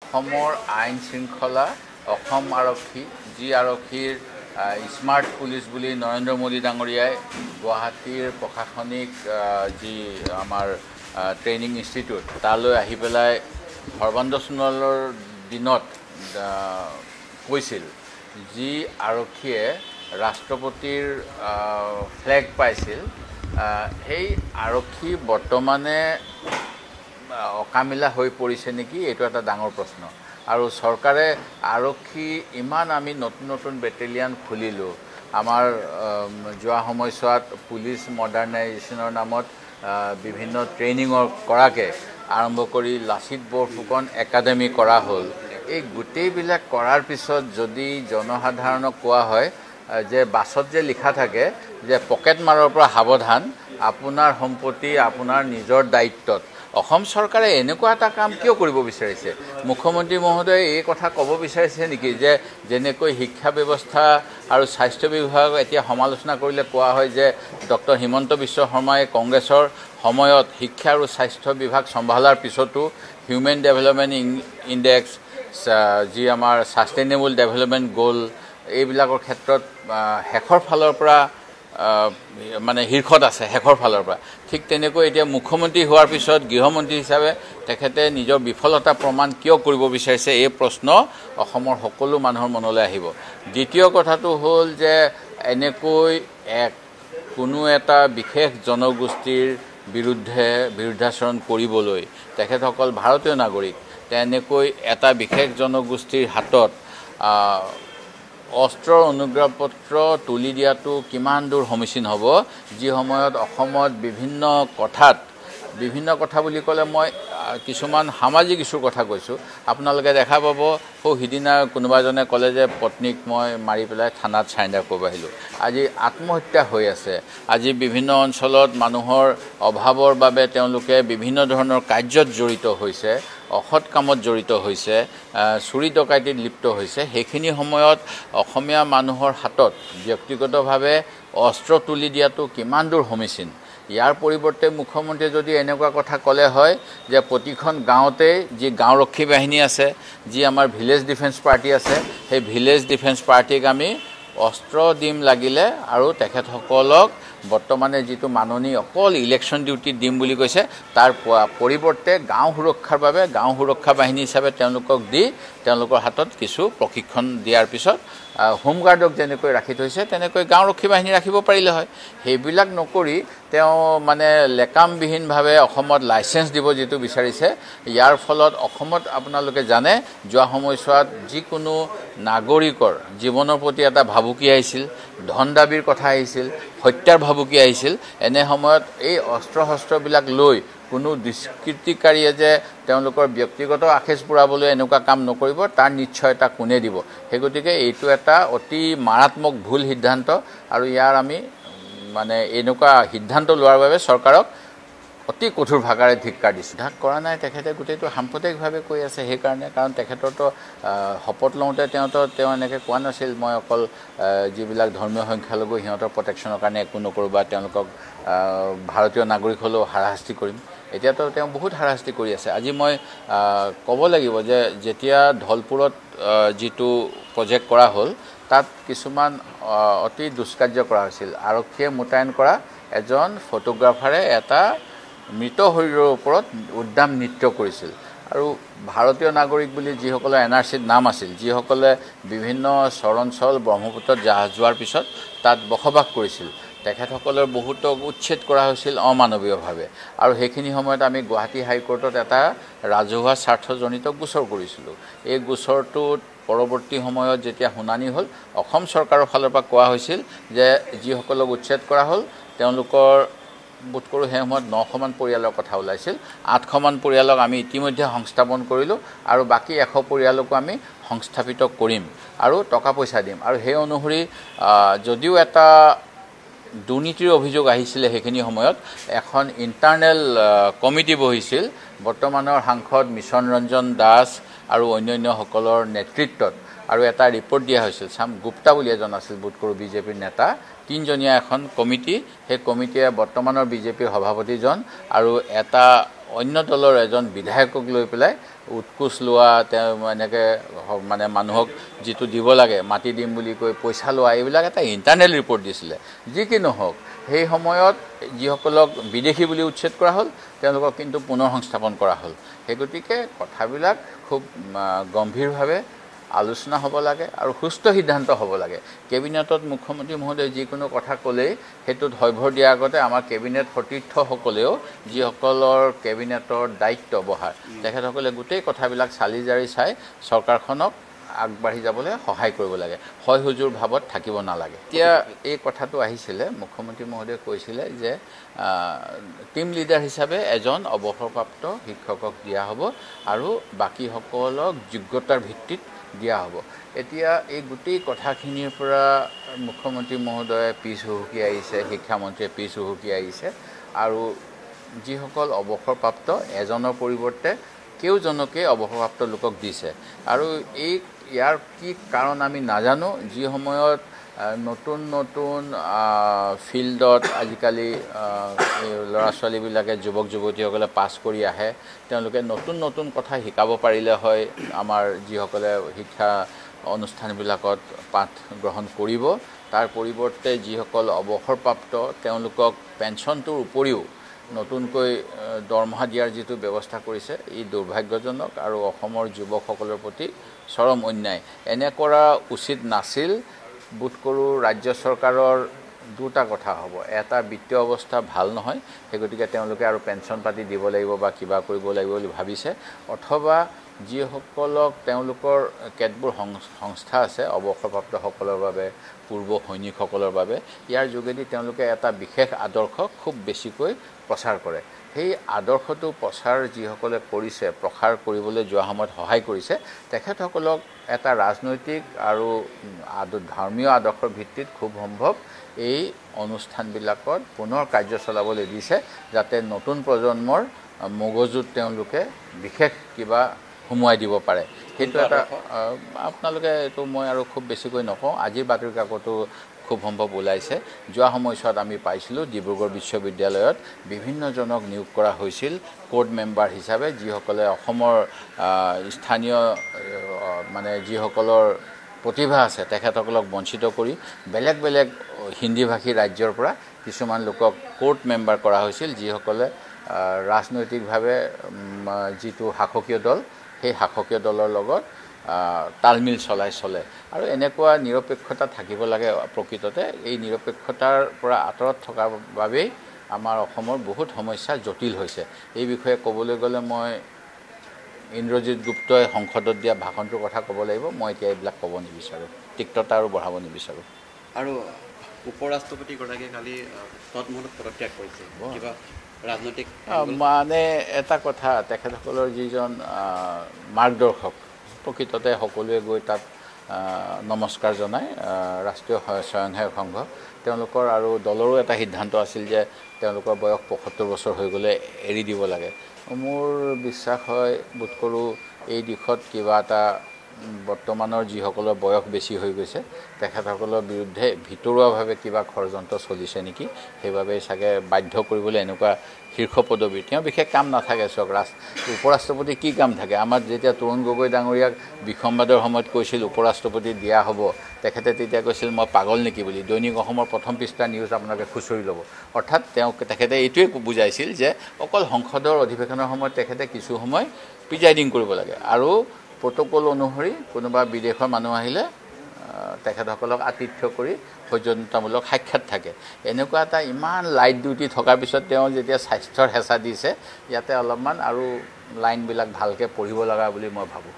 অসমৰ আইন শৃংখলা অসম আৰক্ষী যি আৰক্ষীৰ স্মাৰ্ট পুলিচ বুলি নৰেন্দ্ৰ মোদী ডাঙৰীয়াই গুৱাহাটীৰ প্ৰশাসনিক যি আমাৰ ট্ৰেইনিং ইনষ্টিটিউট তালৈ আহি পেলাই সৰ্বানন্দ সোণোৱালৰ দিনত কৈছিল যি আৰক্ষীয়ে ৰাষ্ট্ৰপতিৰ ফ্লেগ পাইছিল সেই আৰক্ষী বৰ্তমানে অকামিলা হৈ পৰিছে নেকি এইটো এটা ডাঙৰ প্ৰশ্ন আৰু চৰকাৰে আৰক্ষী ইমান আমি নতুন নতুন বেটেলিয়ান খুলিলোঁ আমাৰ যোৱা সময়ছোৱাত পুলিচ মডাৰ্ণাইজেশ্যনৰ নামত বিভিন্ন ট্ৰেইনিঙৰ কৰাকে আৰম্ভ কৰি লাচিত বৰফুকন একাডেমি কৰা হ'ল এই গোটেইবিলাক কৰাৰ পিছত যদি জনসাধাৰণক কোৱা হয় যে বাছত যে লিখা থাকে যে পকেট মাৰৰ পৰা সাৱধান আপোনাৰ সম্পত্তি আপোনাৰ নিজৰ দায়িত্বত অসম চৰকাৰে এনেকুৱা এটা কাম কিয় কৰিব বিচাৰিছে মুখ্যমন্ত্ৰী মহোদয়ে এই কথা ক'ব বিচাৰিছে নেকি যে যেনেকৈ শিক্ষা ব্যৱস্থা আৰু স্বাস্থ্য বিভাগ এতিয়া সমালোচনা কৰিলে কোৱা হয় যে ডক্টৰ হিমন্ত বিশ্ব শৰ্মাই কংগ্ৰেছৰ সময়ত শিক্ষা আৰু স্বাস্থ্য বিভাগ চম্ভালাৰ পিছতো হিউমেন ডেভেলপমেণ্ট ইণ্ডেক্স যি আমাৰ ছাষ্টেইনেবল ডেভেলপমেণ্ট গ'ল এইবিলাকৰ ক্ষেত্ৰত শেষৰ ফালৰ পৰা মানে শীৰ্ষত আছে শেষৰ ফালৰ পৰা ঠিক তেনেকৈ এতিয়া মুখ্যমন্ত্ৰী হোৱাৰ পিছত গৃহমন্ত্ৰী হিচাপে তেখেতে নিজৰ বিফলতা প্ৰমাণ কিয় কৰিব বিচাৰিছে এই প্ৰশ্ন অসমৰ সকলো মানুহৰ মনলৈ আহিব দ্বিতীয় কথাটো হ'ল যে এনেকৈ কোনো এটা বিশেষ জনগোষ্ঠীৰ বিৰুদ্ধাচৰণ কৰিবলৈ তেখেতসকল ভাৰতীয় নাগৰিক তেনেকৈ এটা বিশেষ জনগোষ্ঠীৰ হাতত অস্ত্ৰৰ অনুজ্ঞাপত্ৰ তুলি দিয়াটো কিমান দূৰ সমীচীন হ'ব যি সময়ত অসমত বিভিন্ন কথা বুলি ক'লে মই কিছুমান সামাজিক ইছ্যুৰ কথা কৈছোঁ আপোনালোকে দেখা পাব সিদিনা কোনোবা এজনে ক'লে যে পত্নীক মই মাৰি পেলাই থানাত চাৰেণ্ডাৰ কৰিব আহিলোঁ আজি আত্মহত্যা হৈ আছে আজি বিভিন্ন অঞ্চলত মানুহৰ অভাৱৰ বাবে তেওঁলোকে বিভিন্ন ধৰণৰ কাৰ্যত জড়িত হৈছে অসৎ কামত জড়িত হৈছে চুৰি ডকাইতিত লিপ্ত হৈছে সেইখিনি সময়ত অসমীয়া মানুহৰ হাতত ব্যক্তিগতভাৱে অস্ত্ৰ তুলি দিয়াটো কিমান দূৰ সমীচীন ইয়াৰ পৰিৱৰ্তে মুখ্যমন্ত্ৰীয়ে যদি এনেকুৱা কথা ক'লে হয় যে প্ৰতিখন গাঁৱতে যি গাঁওৰক্ষী বাহিনী আছে যি আমাৰ ভিলেজ ডিফেন্স পাৰ্টি আছে সেই ভিলেজ ডিফেন্স পাৰ্টিক আমি অস্ত্ৰ দিম লাগিলে আৰু তেখেতসকলক বৰ্তমানে যিটো মাননী অকল ইলেকশ্যন ডিউটি দিম বুলি কৈছে তাৰ পৰিৱৰ্তে গাঁও সুৰক্ষাৰ বাবে গাঁও সুৰক্ষা বাহিনী হিচাপে তেওঁলোকক দি তেওঁলোকৰ হাতত কিছু প্ৰশিক্ষণ দিয়াৰ পিছত হোমগাৰ্ডক যেনেকৈ ৰাখি থৈছে তেনেকৈ গাঁওৰক্ষী বাহিনী ৰাখিব পাৰিলে হয় সেইবিলাক নকৰি তেওঁ মানে লেকামবিহীনভাৱে অসমত লাইচেঞ্চ দিব যিটো বিচাৰিছে ইয়াৰ ফলত অসমত আপোনালোকে জানে যোৱা সময়ছোৱাত যিকোনো নাগৰিকৰ জীৱনৰ প্ৰতি এটা ভাবুকি আহিছিল ধন দাবীৰ কথা আহিছিল হত্যাৰ ভাবুকি আহিছিল এনে সময়ত এই অস্ত্ৰ শস্ত্ৰবিলাক লৈ কোনো দুষ্কৃতিকাৰীয়ে যে তেওঁলোকৰ ব্যক্তিগত আখেজ পুৰাবলৈ এনেকুৱা কাম নকৰিব তাৰ নিশ্চয়তা কোনে দিব সেই গতিকে এইটো এটা অতি মাৰাত্মক ভুল সিদ্ধান্ত আৰু ইয়াৰ আমি মানে এনেকুৱা সিদ্ধান্ত লোৱাৰ বাবে চৰকাৰক অতি কঠোৰ ভাষাৰে ধিক্কাৰ দিছোঁ ধাক কৰা নাই তেখেতে গোটেইটো সাম্প্ৰদায়িকভাৱে কৈ আছে সেইকাৰণে কাৰণ তেখেতৰতো শপত লওঁতে তেওঁ এনেকৈ কোৱা নাছিল মই অকল যিবিলাক ধৰ্মীয় সংখ্যালঘু সিহঁতৰ প্ৰটেকশ্যনৰ কাৰণে একো নকৰোঁ বা তেওঁলোকক ভাৰতীয় নাগৰিক হ'লেও হাৰাশাস্তি কৰিম এতিয়াতো তেওঁ বহুত হাৰাশাস্তি কৰি আছে আজি মই ক'ব লাগিব যে যেতিয়া ধলপুৰত যিটো প্ৰজেক্ট কৰা হ'ল তাত কিছুমান অতি দুষ্কাৰ্য কৰা হৈছিল আৰক্ষীয়ে মোতায়েন কৰা এজন ফটোগ্ৰাফাৰে এটা মৃত শৰীৰৰ ওপৰত উদ্যাম নৃত্য কৰিছিল আৰু ভাৰতীয় নাগৰিক বুলি যিসকলৰ NRCত নাম আছিল যিসকলে বিভিন্ন চৰঞ্চল ব্ৰহ্মপুত্ৰত জাহাজ যোৱাৰ পিছত তাত বসবাস কৰিছিল তেখেতসকলৰ বহুতক উচ্ছেদ কৰা হৈছিল অমানৱীয়ভাৱে আৰু সেইখিনি সময়ত আমি গুৱাহাটী হাইকোৰ্টত এটা ৰাজহুৱা স্বাৰ্থজনিত গোচৰ কৰিছিলোঁ এই গোচৰটোত পৰৱৰ্তী সময়ত যেতিয়া শুনানি হ'ল অসম চৰকাৰৰ ফালৰ পৰা কোৱা হৈছিল যে যিসকলক উচ্ছেদ কৰা হ'ল তেওঁলোকৰ বোধ কৰোঁ সেই সময়ত 900মান পৰিয়ালৰ কথা ওলাইছিল 800মান পৰিয়ালক আমি ইতিমধ্যে সংস্থাপন কৰিলোঁ আৰু বাকী 100 পৰিয়ালকো আমি সংস্থাপিত কৰিম আৰু টকা পইচা দিম আৰু সেই অনুসৰি যদিও এটা দুৰ্নীতিৰ অভিযোগ আহিছিলে সেইখিনি সময়ত এখন ইণ্টাৰনেল কমিটি বহিছিল বৰ্তমানৰ সাংসদ মিছন ৰঞ্জন দাস আৰু অন্যান্যসকলৰ নেতৃত্বত আৰু এটা ৰিপৰ্ট দিয়া হৈছিল শ্যাম গুপ্তা বুলি এজন আছিল বোধ কৰোঁ বিজেপিৰ নেতা তিনিজনীয়া এখন কমিটি সেই কমিটিয়ে বৰ্তমানৰ বিজেপিৰ সভাপতিজন আৰু এটা অন্য দলৰ এজন বিধায়কক লৈ পেলাই উৎকোচ লোৱা, তেওঁ এনেকৈ মানে মানুহক যিটো দিব লাগে মাটি দিম বুলি কৈ পইচা লোৱা, এইবিলাক এটা ইণ্টাৰনেল ৰিপৰ্ট দিছিলে। যি কি নহওক, সেই সময়ত যিসকলক বিদেশী বুলি উচ্ছেদ কৰা হ'ল তেওঁলোকক কিন্তু পুনৰ সংস্থাপন কৰা হ'ল। সেই গতিকে কথাবিলাক খুব গম্ভীৰভাৱে আলোচনা হ'ব লাগে আৰু সুস্থ সিদ্ধান্ত হ'ব লাগে। কেবিনেটত মুখ্যমন্ত্ৰী মহোদয়ে যিকোনো কথা ক'লেই সেইটোত হয়ভৰ দিয়াৰ আগতে আমাৰ কেবিনেট সতীৰ্থসকলেও যিসকলৰ কেবিনেটৰ দায়িত্ব বহাৰ তেখেতসকলে গোটেই কথাবিলাক চালি জাৰি চাই চৰকাৰখনক আগবাঢ়ি যাবলৈ সহায় কৰিব লাগে, হয় হুজুৰ ভাৱত থাকিব নালাগে। এতিয়া এই কথাটো আহিছিলে, মুখ্যমন্ত্ৰী মহোদয়ে কৈছিলে যে টিম লিডাৰ হিচাপে এজন অৱসৰপ্ৰাপ্ত শিক্ষকক দিয়া হ'ব আৰু বাকীসকলক যোগ্যতাৰ ভিত্তিত দিয়া হ'ব। এতিয়া এই গোটেই কথাখিনিৰ পৰা মুখ্যমন্ত্ৰী মহোদয়ে পিছ হুহুকি আহিছে, শিক্ষামন্ত্ৰীয়ে পিছ হুহুকি আহিছে আৰু যিসকল অৱসৰপ্ৰাপ্ত এজনৰ পৰিৱৰ্তে কেইজনকে অৱসৰপ্ৰাপ্ত লোকক দিছে। আৰু ইয়াৰ কি কাৰণ আমি নাজানো। যি সময়ত নতুন নতুন ফিল্ডত আজিকালি ল'ৰা ছোৱালীবিলাকে যুৱক যুৱতীসকলে পাছ কৰি আহে, তেওঁলোকে নতুন নতুন কথা শিকাব পাৰিলে হয় আমাৰ যিসকলে শিক্ষা অনুষ্ঠানবিলাকত পাঠ গ্ৰহণ কৰিব। তাৰ পৰিৱৰ্তে যিসকল অৱসৰপ্ৰাপ্ত তেওঁলোকক পেঞ্চনটোৰ উপৰিও নতুনকৈ দৰমহা দিয়াৰ যিটো ব্যৱস্থা কৰিছে, ই দুৰ্ভাগ্যজনক আৰু অসমৰ যুৱকসকলৰ প্ৰতি চৰম অন্যায়। এনে কৰা উচিত নাছিল। বোধ কৰোঁ ৰাজ্য চৰকাৰৰ দুটা কথা হ'ব, এটা বিত্তীয় অৱস্থা ভাল নহয়, সেই গতিকে তেওঁলোকে আৰু পেঞ্চন পাতি দিব লাগিব বা কিবা কৰিব লাগিব বুলি ভাবিছে, অথবা যিসকলক তেওঁলোকৰ কেতবোৰ সংস্থা আছে অৱসৰপ্ৰাপ্তসকলৰ বাবে, পূৰ্ব সৈনিকসকলৰ বাবে, ইয়াৰ যোগেদি তেওঁলোকে এটা বিশেষ আদৰ্শ খুব বেছিকৈ প্ৰচাৰ কৰে। সেই আদৰ্শটো প্ৰচাৰ যিসকলে কৰিছে, প্ৰসাৰ কৰিবলৈ যোৱা সময়ত সহায় কৰিছে, তেখেতসকলক এটা ৰাজনৈতিক আৰু ধৰ্মীয় আদৰ্শৰ ভিত্তিত খুব সম্ভৱ এই অনুষ্ঠানবিলাকত পুনৰ কাৰ্য চলাবলৈ দিছে, যাতে নতুন প্ৰজন্মৰ মগজুত তেওঁলোকে বিশেষ কিবা সোমোৱাই দিব পাৰে। সেইটো এটা আপোনালোকে এইটো মই আৰু খুব বেছিকৈ নকওঁ। আজিৰ বাতৰি কাকতো খুব সম্ভৱ ওলাইছে। যোৱা সময়ছোৱাত আমি পাইছিলোঁ ডিব্ৰুগড় বিশ্ববিদ্যালয়ত বিভিন্নজনক নিয়োগ কৰা হৈছিল কোৰ্ট মেম্বাৰ হিচাপে, যিসকলে অসমৰ স্থানীয় মানে যিসকলৰ প্ৰতিভা আছে তেখেতসকলক বঞ্চিত কৰি বেলেগ বেলেগ হিন্দীভাষী ৰাজ্যৰ পৰা কিছুমান লোকক কোৰ্ট মেম্বাৰ কৰা হৈছিল, যিসকলে ৰাজনৈতিকভাৱে যিটো শাসকীয় দল, সেই শাসকীয় দলৰ লগত তালমিল চলে। আৰু এনেকুৱা নিৰপেক্ষতা থাকিব লাগে প্ৰকৃততে। এই নিৰপেক্ষতাৰ পৰা আঁতৰত থকাৰ বাবেই আমাৰ অসমৰ বহুত সমস্যা জটিল হৈছে। এই বিষয়ে ক'বলৈ গ'লে মই ইন্দ্ৰজিৎ গুপ্তই সংসদত দিয়া ভাষণটোৰ কথা ক'ব লাগিব। মই এতিয়া এইবিলাক ক'ব নিবিচাৰোঁ, তিক্ততা আৰু বঢ়াব নিবিচাৰোঁ। আৰু উপ ৰাষ্ট্ৰপতিগৰাকীয়ে কালি তৎমুহূৰ্তত পদত্যাগ কৰিছে, কিবা ৰাজনৈতিক মানে এটা কথা, তেখেতসকলৰ যিজন মাৰ্গদৰ্শক, প্ৰকৃততে সকলোৱে গৈ তাত নমস্কাৰ জনায়, ৰাষ্ট্ৰীয় স্বয়ংসেৱক সংঘ, তেওঁলোকৰ আৰু দলৰো এটা সিদ্ধান্ত আছিল যে তেওঁলোকৰ বয়স ৭৫ বছৰ হৈ গ'লে এৰি দিব লাগে। মোৰ বিশ্বাস হয়, বোধ কৰোঁ এই দিশত কিবা এটা বৰ্তমানৰ যিসকলৰ বয়স বেছি হৈ গৈছে তেখেতসকলৰ বিৰুদ্ধে ভিতৰুৱাভাৱে কিবা ষড়যন্ত্ৰ চলিছে নেকি, সেইবাবে চাগে বাধ্য কৰিবলৈ এনেকুৱা শীৰ্ষ পদবী। তেওঁ বিশেষ কাম নাথাকে। চাওক, উপ ৰাষ্ট্ৰপতি কি কাম থাকে? আমাৰ যেতিয়া তৰুণ গগৈ ডাঙৰীয়াক বিসম্বাদৰ সময়ত কৈছিল উপ ৰাষ্ট্ৰপতি দিয়া হ'ব, তেখেতে তেতিয়া কৈছিল মই পাগল নেকি বুলি। দৈনিক অসমৰ প্ৰথম পৃষ্ঠা নিউজ আপোনালোকে খুচৰি ল'ব। অৰ্থাৎ তেখেতে এইটোৱে বুজাইছিল যে অকল সংসদৰ অধিৱেশনৰ সময়ত তেখেতে কিছু সময় প্ৰিজাইডিং কৰিব লাগে আৰু প্ৰট'কল অনুসৰি কোনোবা বিদেশৰ মানুহ আহিলে তেখেতসকলক আতিথ্য কৰি সৌজন্যতামূলক সাক্ষাৎ থাকে। এনেকুৱা এটা ইমান লাইট ডিউটি থকাৰ পিছত তেওঁ যেতিয়া স্বাস্থ্যৰ হেঁচা দিছে, ইয়াতে অলপমান আৰু লাইনবিলাক ভালকৈ পঢ়িব লগা বুলি মই ভাবোঁ।